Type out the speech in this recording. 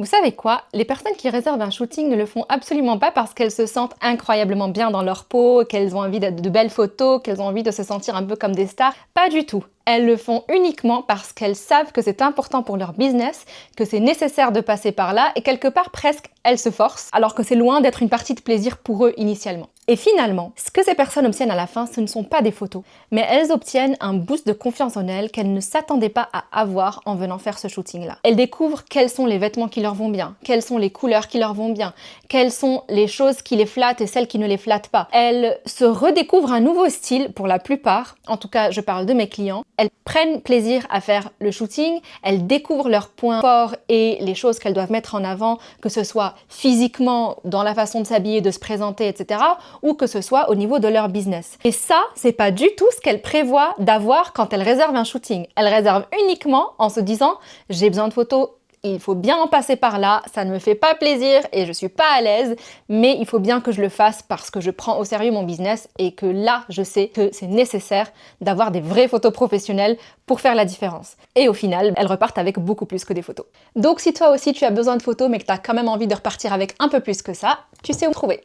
Vous savez quoi? Les personnes qui réservent un shooting ne le font absolument pas parce qu'elles se sentent incroyablement bien dans leur peau, qu'elles ont envie de belles photos, qu'elles ont envie de se sentir un peu comme des stars. Pas du tout. Elles le font uniquement parce qu'elles savent que c'est important pour leur business, que c'est nécessaire de passer par là et quelque part presque elles se forcent, alors que c'est loin d'être une partie de plaisir pour eux initialement. Et finalement, ce que ces personnes obtiennent à la fin, ce ne sont pas des photos, mais elles obtiennent un boost de confiance en elles qu'elles ne s'attendaient pas à avoir en venant faire ce shooting-là. Elles découvrent quels sont les vêtements qui leur vont bien, quelles sont les couleurs qui leur vont bien, quelles sont les choses qui les flattent et celles qui ne les flattent pas. Elles se redécouvrent un nouveau style pour la plupart, en tout cas je parle de mes clients. Elles prennent plaisir à faire le shooting, elles découvrent leurs points forts et les choses qu'elles doivent mettre en avant, que ce soit physiquement, dans la façon de s'habiller, de se présenter, etc., ou que ce soit au niveau de leur business. Et ça, c'est pas du tout ce qu'elles prévoient d'avoir quand elles réservent un shooting. Elles réservent uniquement en se disant « j'ai besoin de photos, il faut bien en passer par là, ça ne me fait pas plaisir et je suis pas à l'aise, mais il faut bien que je le fasse parce que je prends au sérieux mon business et que là, je sais que c'est nécessaire d'avoir des vraies photos professionnelles pour faire la différence. » Et au final, elles repartent avec beaucoup plus que des photos. Donc si toi aussi tu as besoin de photos mais que tu as quand même envie de repartir avec un peu plus que ça, tu sais où me trouver.